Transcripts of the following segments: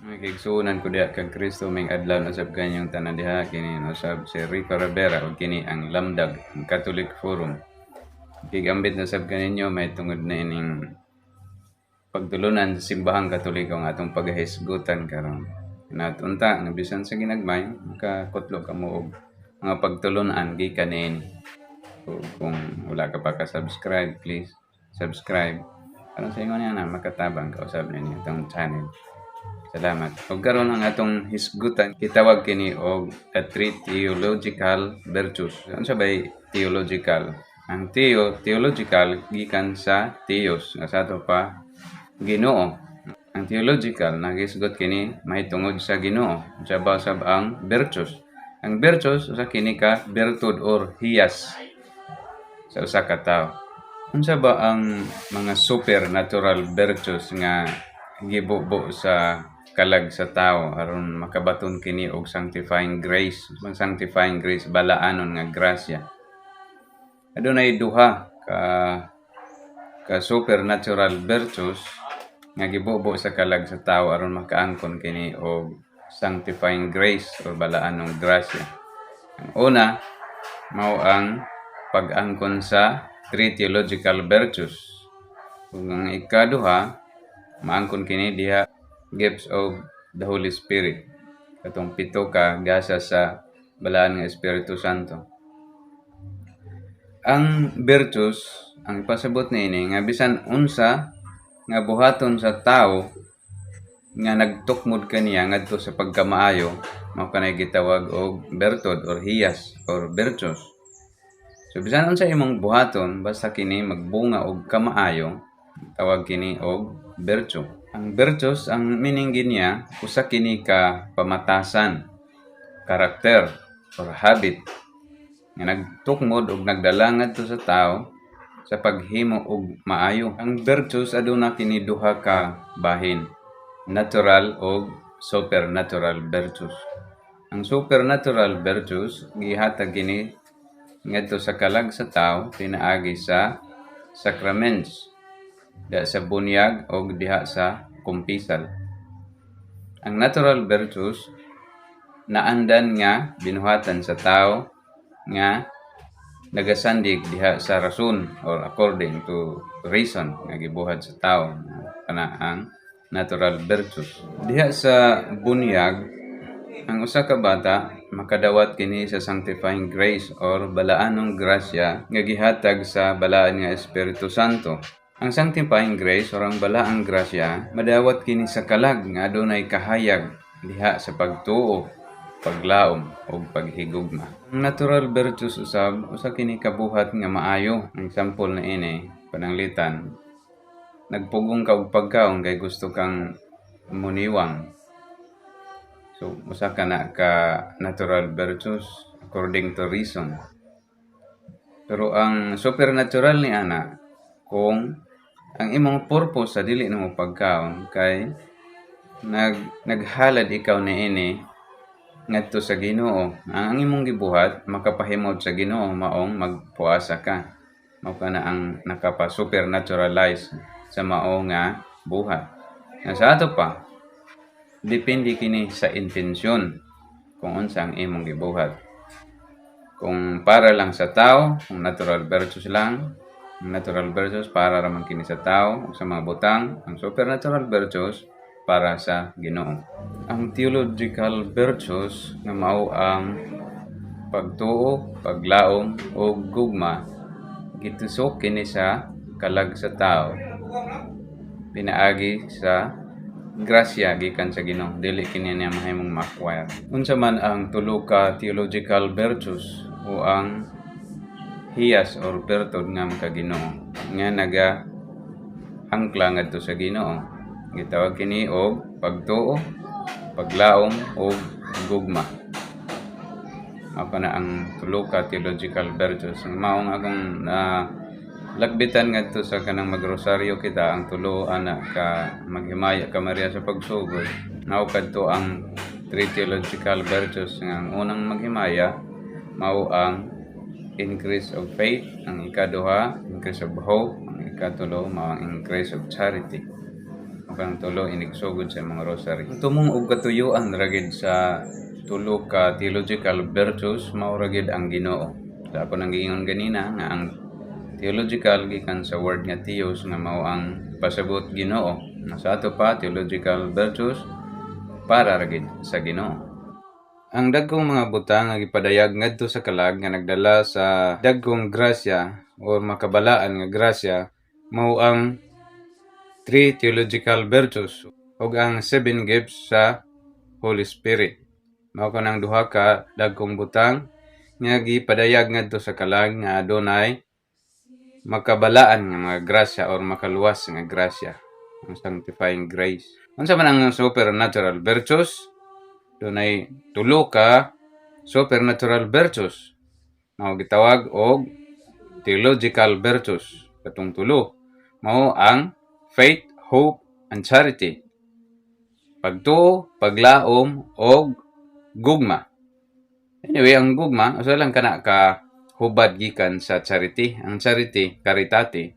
May kaigsuonan ko diha kag Kristo ming adlaw usab kanyang tanan diha kini usab si Rico Rivera ug kini ang Lamdag ang Catholic Forum. Gigambit na sab kaninyo may tungod na ining pagtulunan sa simbahang Katoliko ang atong pagahisgutan karon. Natunta nga bisan sa ginagmay makakutlo ka mo og mga pagtulunan gikan niini. Kung wala ka pa ka-subscribe, please subscribe. Aron sa ingon na makatabang ka usab ninyo itong channel. Salamat. Ug karon ang atong hisgutan kitawag kini og the three theological virtues. Unsa bay theological? Ang theological gikan sa theos nga sa ato pa Ginoo. Ang theological nagisgot kini mahitungod sa Ginoo. Unsa ba sab ang virtues? Ang virtues usa kini ka bertud or hiyas sa usa ka tawo. Unsa ba ang mga supernatural virtues nga gibubo sa kalag sa tao aron makabaton kini og sanctifying grace. Ang sanctifying grace balaanon nga grasya. Adunay duha ka supernatural virtues nga gibubo sa kalag sa tao aron makaangkon kini og sanctifying grace o balaanon grasya. Ang una mao ang pag-angkon sa three theological virtues. Ug ang ikaduha maangkon kini diha gifts of the Holy Spirit. Katong pito ka gasa sa balaan nga Espiritu Santo. Ang virtues, ang ipasabot niini nga bisan unsa nga buhaton sa tao nga nagtukmod kaniya ngadto sa pagkamaayo, mao kanay gitawag og bertud or hiyas or virtues. So bisan unsa imong buhaton basta kini magbunga og kamaayo, tawag kini og virtue. Ang virtues, ang meaning ginya, usa kini ka pamatasan, karakter, or habit nga nagtukmod og nagdala ngadto sa tao sa paghimo og maayo. Ang virtues aduna kini duha ka bahin, natural ug supernatural virtues. Ang supernatural virtues gihatag kini ngadto sa kalag sa tao pinaagi sa sacraments, diha sa bunyag o diha sa kumpisal. Ang natural virtues naandan nga binuhatan sa tao nga nagasandig diha sa rason or according to reason nga gibuhat sa tao kana ang natural virtues. Diha sa bunyag ang usa ka bata makadawat kini sa sanctifying grace or balaanong grasya nga gihatag sa balaan nga Espiritu Santo. Ang sanctifying grace or ang balaang grasya madawat kini sa kalag nga adunay kahayag diha sa pagtuo, paglaom o paghigugma. Ang natural virtues usab usa kini kabuhat nga maayo. Ang sample na ini pananglitan nagpugong ka og pagkaon kay gusto kang muniwang. So usa ka na ka natural virtues according to reason. Pero ang supernatural ni ana kung ang imong purpose sa dili nimo pagkaon kay naghalad ikaw niini ngadto sa Ginoo. Ang imong gibuhat makapahimot sa Ginoo maong magpuasa ka. Mao kana ang nakapa-supernaturalize sa mao nga buhat. Nga sa ato pa depende kini sa intensyon kung unsa ang imong gibuhat. Kung para lang sa tao, kung natural virtues lang, ang natural virtues para raman kini sa tao o sa mga butang, ang supernatural virtues para sa Ginoo. Ang theological virtues nga mao ang pagtuo, paglaom o gugma gitusok kini sa kalag sa tao. Pinaagi sa grasya gikan sa Ginoo, dili kini niya mahimong ma-acquire. Unsa man ang tulo ka theological virtues o ang hiyas or bertud nga ka Ginoo nga naga angkla ngadto sa Ginoo, gitawag kini og pagtuo, paglaom o gugma. Ako na ang tulo ka theological virtues. Maong akong lagbitan ngadto sa kanang magrosaryo kita ang tulo ana ka maghimaya ka Maria sa pagsugod. Mao kadto ang three theological virtues nga ang unang maghimaya mao ang increase of faith, ang ikaduha increase of hope, ang ikatulo mao ang increase of charity. Pang tulo inigsugod sa mga rosary. Tumong og katuyuan ragid sa tulo ka theological virtues mao ragid ang Ginoo. Sa ako nang giingon ganina nga ang theological gikan sa word nga theos nga mao ang pasabot Ginoo. Sa ato pa theological virtues para ragid sa Ginoo. Ang dagkong mga butang nga gipadayag ngadto sa kalag nga nagdala sa dagkong grasya o makabalaan nga grasya mao ang 3 theological virtues ug ang 7 gifts sa Holy Spirit. Mao kanang duha ka dagkong butang nga gipadayag ngadto sa kalag nga adunay makabalaan nga mga grasya or makaluwas nga grasya, ang sanctifying grace. Unsa man ang supernatural virtues? Dunay tulo ka supernatural virtues. Mao gitawag og theological virtues. Katong tulo mao ang faith, hope, and charity. Pagtuo, paglaom, og gugma. Anyway, ang gugma, usa lang kana ka hubad gikan sa charity. Ang charity, karitate,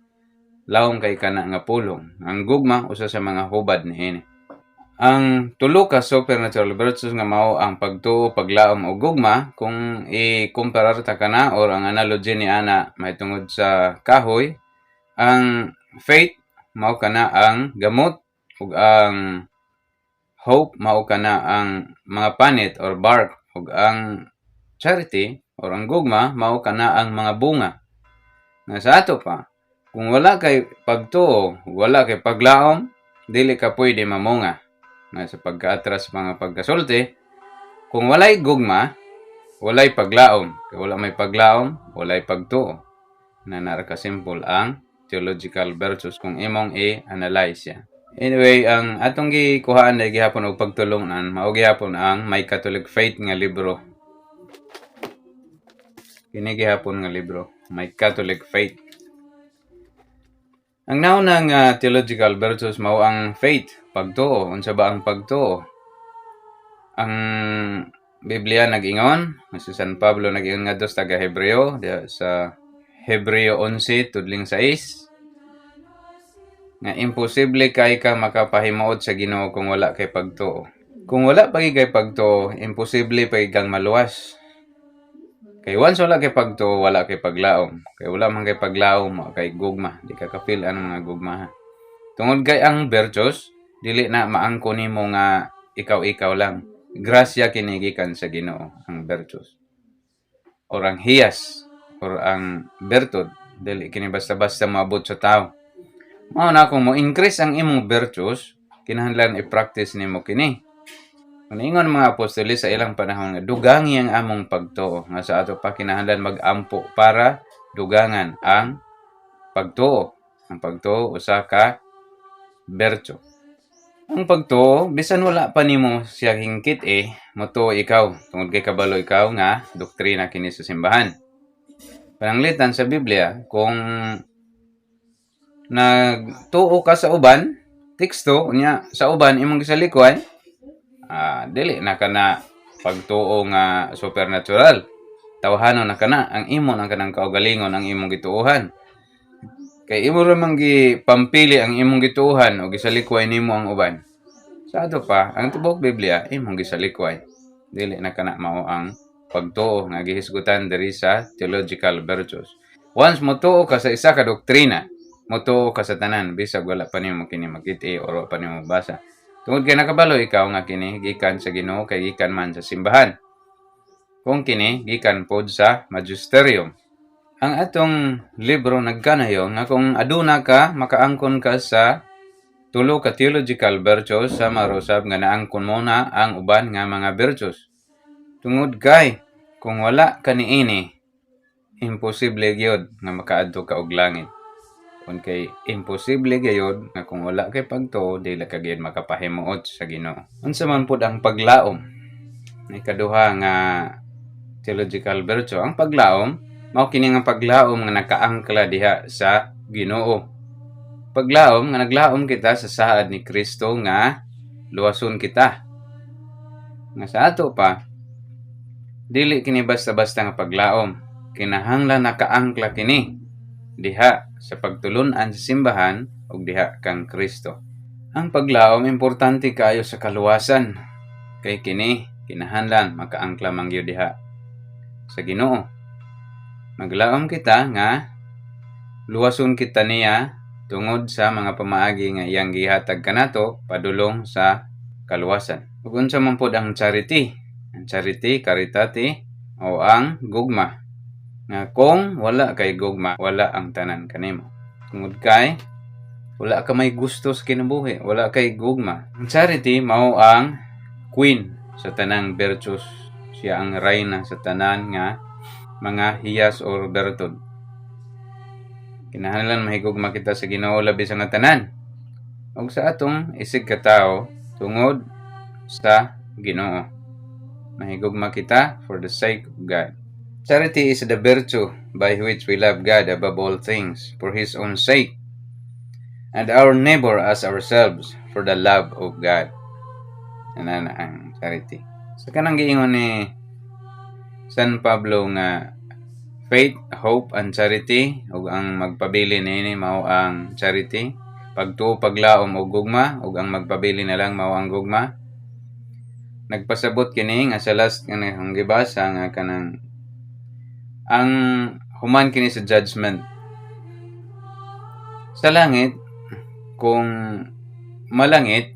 laom kay kana nga pulong. Ang gugma, usa sa mga hubad niini. Ang tulo ka supernatural virtues nga mao ang pagtuo, paglaom o gugma kung i-comparar ta kana or ang analogy ni ana mahitungod sa kahoy, ang faith mao kana ang gamot ug ang hope mao kana ang mga panit or bark ug ang charity or ang gugma mao kana ang mga bunga. Nga sa ato pa, kung wala kay pagtuo, wala kay paglaom, dili ka pwede mamunga. Nga sa pagkaatras mga pagkasulti, kung walay gugma, walay paglaom. Kaya wala may paglaom, walay pagtuo. Na naraka-simple ang theological virtues kung imong i-analyze siya. Anyway, ang atong gikuhaan na gihapon og pagtulungan, mao gihapon ang My Catholic Faith nga libro. Kini gihapon nga libro, My Catholic Faith. Ang naunang theological virtues mao ang faith, pagtuo. Unsa ba ang pagtuo? Ang Biblia nag-ingon, si San Pablo nag-ingon ngadto sa taga-Hebreo sa Hebreo 11 tudling 6 nga imposible kay ka makapahimuot sa Ginoo kung wala kay pagtuo. Kung wala pa kay pagtuo, imposible pa kang maluwas. Kay once wala kay pagtuo, wala kay paglaom. Kay wala man kay paglaom, kay gugma, di ka kapil ang mga gugma. Tungod kay ang virtues, dili na maangko nimo nga ikaw lang. Grasya kini gikan sa Ginoo ang virtues. Or ang hiyas or ang bertud, dili kini basta-basta maabot sa tao. Mao na kung mo increase ang imong virtues, kinahanglan i-practice nimo kini. Kung ingon mga apostoli sa ilang panahon nga dugangi ang among pagtuo, nga sa ato pa kinahanglan mag-ampo para dugangan ang pagtuo. Ang pagtuo usa ka virtue. Ang pagtuo, bisan wala pa nimo siya hingkit motuo ikaw. Tungod kay kabalo ikaw nga doktrina kini sa simbahan. Pananglitan sa Biblia, kung nagtuo ka sa uban, teksto nya sa uban imong gisalikoy, dili na kana pagtuo nga supernatural. Tawhanon na kana ang imo nang kanang kaugalingon ang imong gituohan. Kay imo ra man gipampili ang imong gituohan o gisalikway nimo ang uban. Sa ato pa, ang tubok Biblia imong gisalikway. Dili na kana mao ang pagtuo nga gihisgutan diri sa theological virtues. Once motuo ka sa isa ka doktrina, motuo ka sa tanan bisag wala pa nimo kini makit-i or pa nimo basa. Tungod kay nakabalo ikaw nga kini gikan sa Ginoo kay gikan man sa simbahan. Kung kini gikan pod sa magisterium. Ang atong libro nagkanayo nga kung aduna ka makaangkon ka sa tulo ka theological virtues sa marusab nga naangkon mo na ang uban nga mga virtues. Tungod kay kung wala ka niini, imposible gyud nga makaadto ka og langit. Kung kay imposible gyud nga kung wala kay pagtuo, dili ka gyud makapahimuot sa Ginoo. Unsa man pud ang paglaom? May kaduha nga theological virtue. Ang paglaom mao kini nga paglaom nga nakaangkla diha sa Ginoo. Paglaom nga naglaom kita sa saad ni Kristo nga luwason kita. Nga sa ato pa, dili kini basta-basta nga paglaom. Kinahanglan nakaangkla kini diha sa pagtulun-an sa simbahan ug diha kang Kristo. Ang paglaom importante kaayo sa kaluwasan. Kay kini kinahanglan makaangkla man gyud diha sa Ginoo. Maglaom kita nga luwason kita niya tungod sa mga pamaagi nga iyang gihatag kanato padulong sa kaluwasan. Ug unsa man pod ang charity? Ang charity, karitati o ang gugma. Nga kung wala kay gugma, wala ang tanan kanimo. Tungod kay wala ka may gusto sa kinabuhi, wala kay gugma. Ang charity mao ang queen sa tanang virtues. Siya ang reyna sa tanan nga mga hiyas or bertod. Kinahanglan mahigugma kita sa Ginoo labi sa nga tanan. Ug sa atong isig ka tawo tungod sa Ginoo. Mahigugma kita for the sake of God. Charity is the virtue by which we love God above all things for His own sake, and our neighbor as ourselves for the love of God. Ana ang charity. Sa kanang giingon ni San Pablo nga faith, hope, and charity, ug ang magpabili niini mao ang charity. Pagtuo, paglaom og gugma, ug ang magpabili na lang mao ang gugma. Nagpasabot kini nga sa last kanang gibasa nga kanang ang human kini sa judgment. Sa langit, kung malangit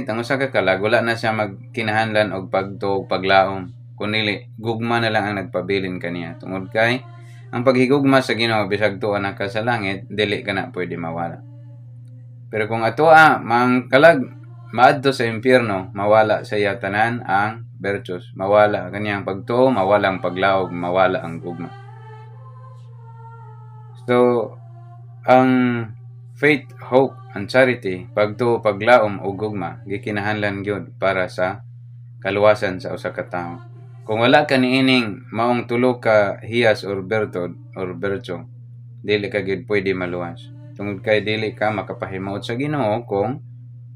ang usa ka kalag, wala na siya magkinahanglan og pagtuo, paglaom. Kunili gugma na lang ang nagpabilin kaniya. Tungod kay ang paghigugma sa Ginoo bisag tuwa na ka sa langit, dili ka na pwede mawala. Pero kung atoa mang kalag maadto sa impyerno, mawala sa iya tanan ang virtues, mawala kaniyang pagtuo, mawala ang paglaog, mawala ang gugma. So ang faith, hope, and charity, pagtuo, paglaom o gugma, gikinahanglan gyud para sa kaluwasan sa usa ka tawo. Kung wala ka niining maong tulo ka hiyas or bertod or virtue, dili ka gyud pwede maluwas. Tungod kay dili ka makapahimuot sa Ginoo kung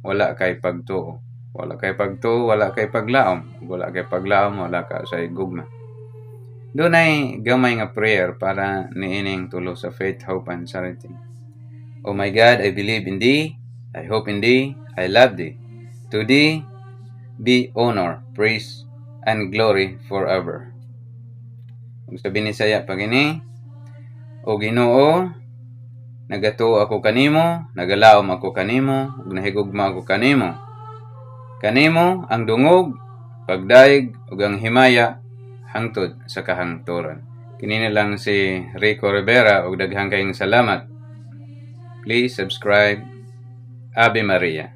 wala kay pagtuo. Wala kay pagtuo, wala kay paglaom. Wala kay paglaom, wala ka sa gugma. Dunay gamay nga prayer para niining tulo sa faith, hope, and charity. O my God, I believe in Thee, I hope in Thee, I love Thee. To Thee be honor, praise, and glory forever. Kung sabi ni Saya pagini, O Ginoo, nagatuo ako kanimo, nagalaom ako kanimo, ug nahigugma ako kanimo. Kanimo ang dungog, pagdaig, ug ang himaya hangtod sa kahangturan. Kini na lang si Rico Rivera ug daghang kayong salamat. Please subscribe. Ave Maria.